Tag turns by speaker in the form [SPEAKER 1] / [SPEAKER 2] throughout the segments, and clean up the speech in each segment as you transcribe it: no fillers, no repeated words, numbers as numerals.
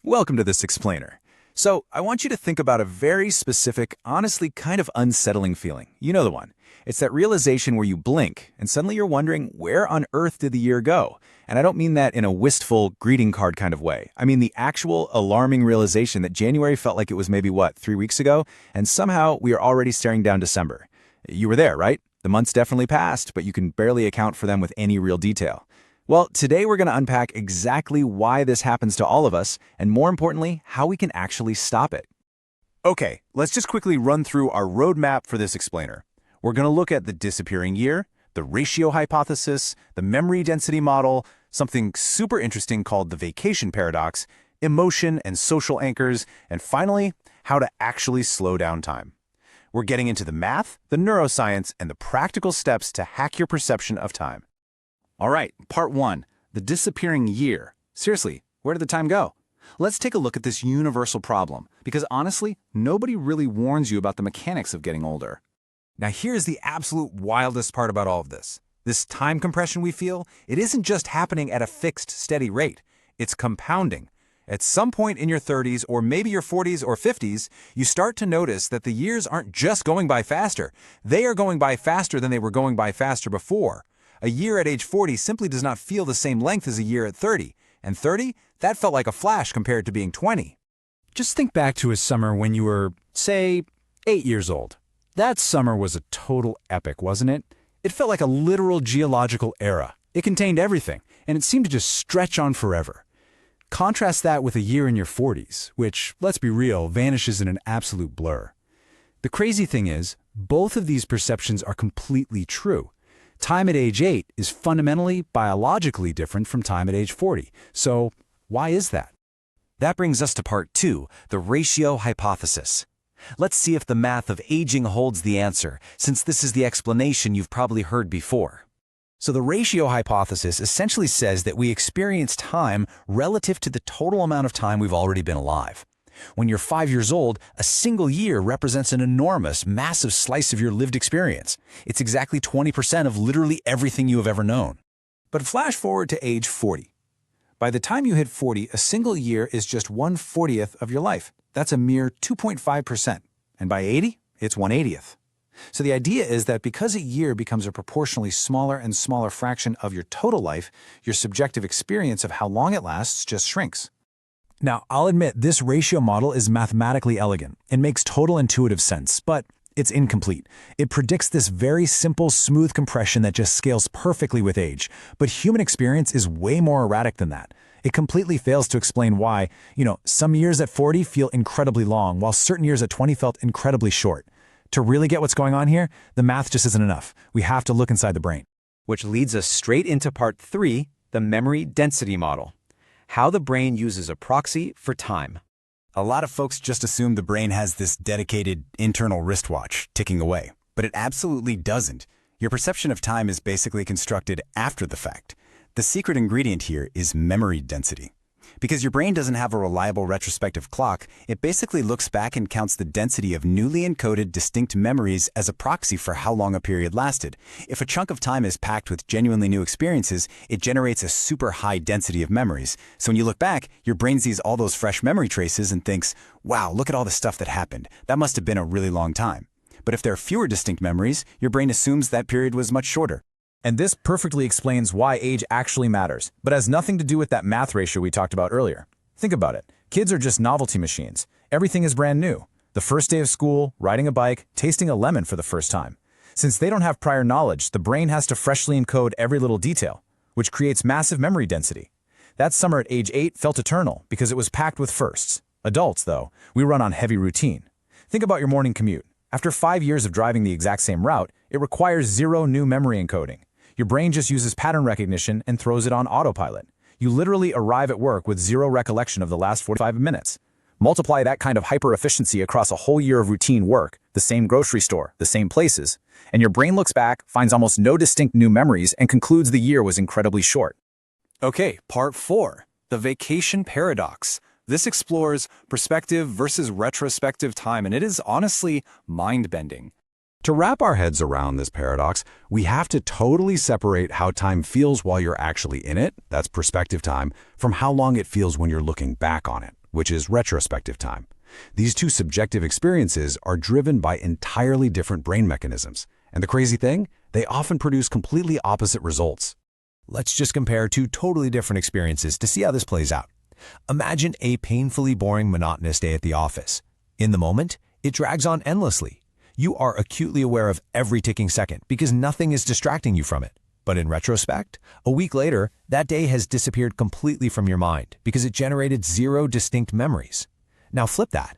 [SPEAKER 1] Welcome to this explainer. So, I want you to think about a very specific, honestly kind of unsettling feeling. You know the one. It's that realization where you blink, and suddenly you're wondering, where on earth did the year go? And I don't mean that in a wistful greeting card kind of way. I mean the actual alarming realization that January felt like it was maybe, 3 weeks ago? And somehow we are already staring down December. You were there, right? The months definitely passed, but you can barely account for them with any real detail. Well, today we're going to unpack exactly why this happens to all of us, and more importantly, how we can actually stop it.
[SPEAKER 2] Okay, let's just quickly run through our roadmap for this explainer. We're going to look at the disappearing year, the ratio hypothesis, the memory density model, something super interesting called the vacation paradox, emotion and social anchors, and finally, how to actually slow down time. We're getting into the math, the neuroscience, and the practical steps to hack your perception of time. All right, part one, the disappearing year. Seriously, where did the time go? Let's take a look at this universal problem, because honestly, nobody really warns you about the mechanics of getting older.
[SPEAKER 3] Now here's the absolute wildest part about all of this. This time compression we feel, it isn't just happening at a fixed, steady rate. It's compounding. At some point in your 30s, or maybe your 40s or 50s, you start to notice that the years aren't just going by faster. They are going by faster than they were going by faster before. A year at age 40 simply does not feel the same length as a year at 30. And 30, that felt like a flash compared to being 20.
[SPEAKER 4] Just think back to a summer when you were, say, 8 years old. That summer was a total epic, wasn't it? It felt like a literal geological era. It contained everything, and it seemed to just stretch on forever. Contrast that with a year in your 40s, which, let's be real, vanishes in an absolute blur. The crazy thing is, both of these perceptions are completely true. Time at age 8 is fundamentally, biologically different from time at age 40. So, why is that?
[SPEAKER 3] That brings us to part two, the ratio hypothesis. Let's see if the math of aging holds the answer, since this is the explanation you've probably heard before. So the ratio hypothesis essentially says that we experience time relative to the total amount of time we've already been alive. When you're 5 years old, a single year represents an enormous, massive slice of your lived experience. It's exactly 20% of literally everything you have ever known.
[SPEAKER 1] But flash forward to age 40. By the time you hit 40, a single year is just 1/40th of your life. That's a mere 2.5%. And by 80, it's 1/80th. So the idea is that because a year becomes a proportionally smaller and smaller fraction of your total life, your subjective experience of how long it lasts just shrinks.
[SPEAKER 4] Now, I'll admit this ratio model is mathematically elegant. It makes total intuitive sense, but it's incomplete. It predicts this very simple, smooth compression that just scales perfectly with age. But human experience is way more erratic than that. It completely fails to explain why, some years at 40 feel incredibly long, while certain years at 20 felt incredibly short. To really get what's going on here, the math just isn't enough. We have to look inside the brain.
[SPEAKER 5] Which leads us straight into part three, the memory density model. How the brain uses a proxy for time.
[SPEAKER 3] A lot of folks just assume the brain has this dedicated internal wristwatch ticking away, but it absolutely doesn't. Your perception of time is basically constructed after the fact. The secret ingredient here is memory density. Because your brain doesn't have a reliable retrospective clock, it basically looks back and counts the density of newly encoded distinct memories as a proxy for how long a period lasted. If a chunk of time is packed with genuinely new experiences, it generates a super high density of memories. So when you look back, your brain sees all those fresh memory traces and thinks, wow, look at all the stuff that happened. That must have been a really long time. But if there are fewer distinct memories, your brain assumes that period was much shorter.
[SPEAKER 1] And this perfectly explains why age actually matters, but has nothing to do with that math ratio we talked about earlier. Think about it. Kids are just novelty machines. Everything is brand new. The first day of school, riding a bike, tasting a lemon for the first time. Since they don't have prior knowledge, the brain has to freshly encode every little detail, which creates massive memory density. That summer at age 8 felt eternal because it was packed with firsts. Adults, though, we run on heavy routine. Think about your morning commute. After 5 years of driving the exact same route, it requires zero new memory encoding. Your brain just uses pattern recognition and throws it on autopilot. You literally arrive at work with zero recollection of the last 45 minutes. Multiply that kind of hyper-efficiency across a whole year of routine work, the same grocery store, the same places, and your brain looks back, finds almost no distinct new memories, and concludes the year was incredibly short.
[SPEAKER 2] Okay, part four, the vacation paradox. This explores perspective versus retrospective time, and it is honestly mind-bending.
[SPEAKER 4] To wrap our heads around this paradox, we have to totally separate how time feels while you're actually in it, that's perspective time, from how long it feels when you're looking back on it,
[SPEAKER 3] which is retrospective time. These two subjective experiences are driven by entirely different brain mechanisms. And the crazy thing? They often produce completely opposite results.
[SPEAKER 6] Let's just compare two totally different experiences to see how this plays out. Imagine a painfully boring, monotonous day at the office. In the moment, it drags on endlessly. You are acutely aware of every ticking second because nothing is distracting you from it. But in retrospect, a week later, that day has disappeared completely from your mind because it generated zero distinct memories. Now flip that.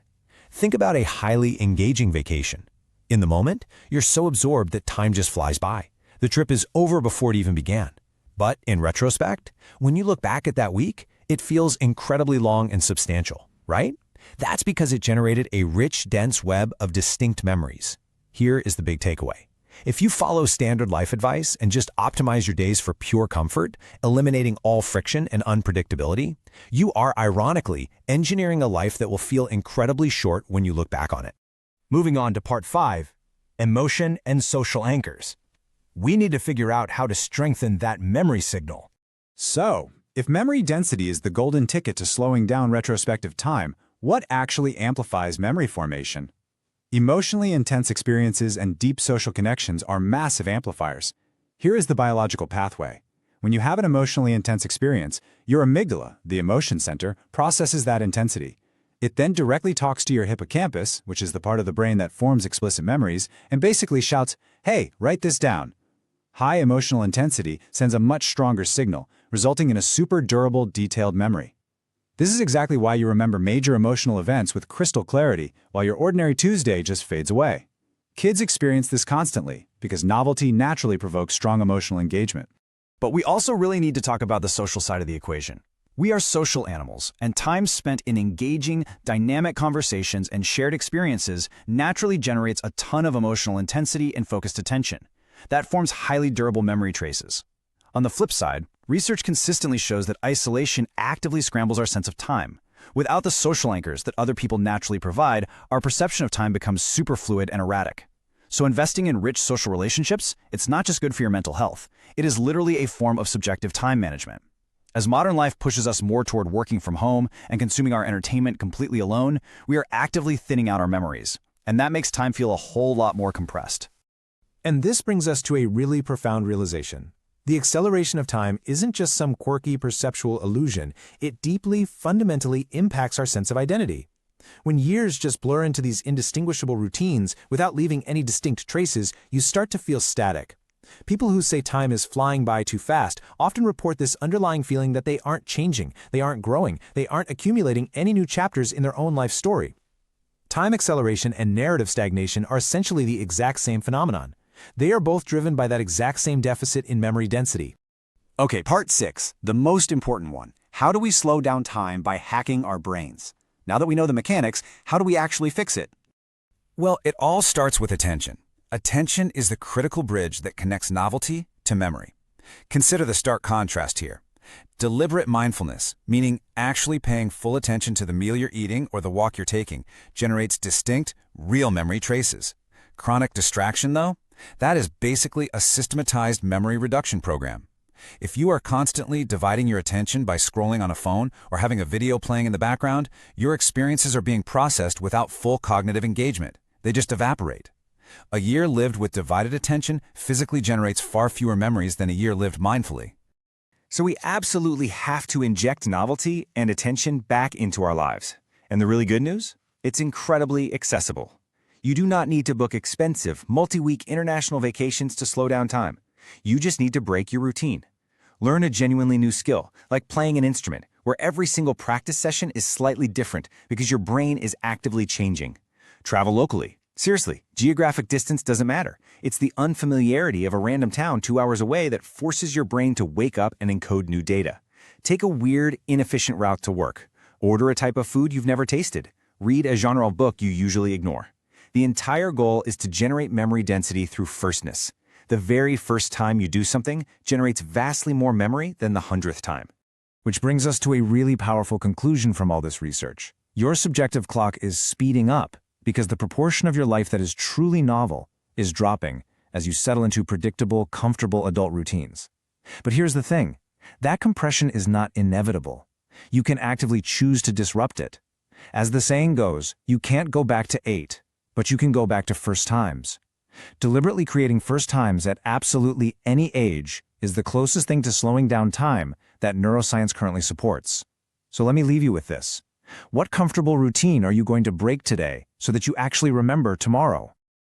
[SPEAKER 6] Think about a highly engaging vacation. In the moment, you're so absorbed that time just flies by. The trip is over before it even began. But in retrospect, when you look back at that week, it feels incredibly long and substantial, right? That's because it generated a rich, dense web of distinct memories. Here is the big takeaway. If you follow standard life advice and just optimize your days for pure comfort, eliminating all friction and unpredictability, you are ironically engineering a life that will feel incredibly short when you look back on it. Moving on to part 5, emotion and social anchors. We need to figure out how to strengthen that memory signal.
[SPEAKER 1] So, if memory density is the golden ticket to slowing down retrospective time, what actually amplifies memory formation? Emotionally intense experiences and deep social connections are massive amplifiers. Here is the biological pathway. When you have an emotionally intense experience, your amygdala, the emotion center, processes that intensity. It then directly talks to your hippocampus, which is the part of the brain that forms explicit memories, and basically shouts, "Hey, write this down." High emotional intensity sends a much stronger signal, resulting in a super durable, detailed memory. This is exactly why you remember major emotional events with crystal clarity, while your ordinary Tuesday just fades away. Kids experience this constantly, because novelty naturally provokes strong emotional engagement.
[SPEAKER 6] But we also really need to talk about the social side of the equation. We are social animals, and time spent in engaging, dynamic conversations and shared experiences naturally generates a ton of emotional intensity and focused attention. That forms highly durable memory traces. On the flip side, research consistently shows that isolation actively scrambles our sense of time. Without the social anchors that other people naturally provide, our perception of time becomes super fluid and erratic. So investing in rich social relationships, it's not just good for your mental health. It is literally a form of subjective time management. As modern life pushes us more toward working from home and consuming our entertainment completely alone, we are actively thinning out our memories. And that makes time feel a whole lot more compressed.
[SPEAKER 7] And this brings us to a really profound realization. The acceleration of time isn't just some quirky perceptual illusion, it deeply, fundamentally impacts our sense of identity. When years just blur into these indistinguishable routines without leaving any distinct traces, you start to feel static. People who say time is flying by too fast often report this underlying feeling that they aren't changing, they aren't growing, they aren't accumulating any new chapters in their own life story. Time acceleration and narrative stagnation are essentially the exact same phenomenon. They are both driven by that exact same deficit in memory density.
[SPEAKER 3] Okay, part 6, the most important one. How do we slow down time by hacking our brains? Now that we know the mechanics, how do we actually fix it?
[SPEAKER 6] Well, it all starts with attention. Attention is the critical bridge that connects novelty to memory. Consider the stark contrast here. Deliberate mindfulness, meaning actually paying full attention to the meal you're eating or the walk you're taking, generates distinct, real memory traces. Chronic distraction, though, that is basically a systematized memory reduction program. If you are constantly dividing your attention by scrolling on a phone or having a video playing in the background, your experiences are being processed without full cognitive engagement. They just evaporate. A year lived with divided attention physically generates far fewer memories than a year lived mindfully.
[SPEAKER 2] So we absolutely have to inject novelty and attention back into our lives. And the really good news? It's incredibly accessible. You do not need to book expensive, multi-week international vacations to slow down time. You just need to break your routine. Learn a genuinely new skill, like playing an instrument, where every single practice session is slightly different because your brain is actively changing. Travel locally. Seriously, geographic distance doesn't matter. It's the unfamiliarity of a random town 2 hours away that forces your brain to wake up and encode new data. Take a weird, inefficient route to work. Order a type of food you've never tasted. Read a genre of book you usually ignore. The entire goal is to generate memory density through firstness. The very first time you do something generates vastly more memory than the 100th time.
[SPEAKER 1] Which brings us to a really powerful conclusion from all this research. Your subjective clock is speeding up because the proportion of your life that is truly novel is dropping as you settle into predictable, comfortable adult routines. But here's the thing. That compression is not inevitable. You can actively choose to disrupt it. As the saying goes, you can't go back to 8, but you can go back to first times. Deliberately creating first times at absolutely any age is the closest thing to slowing down time that neuroscience currently supports. So let me leave you with this. What comfortable routine are you going to break today so that you actually remember tomorrow?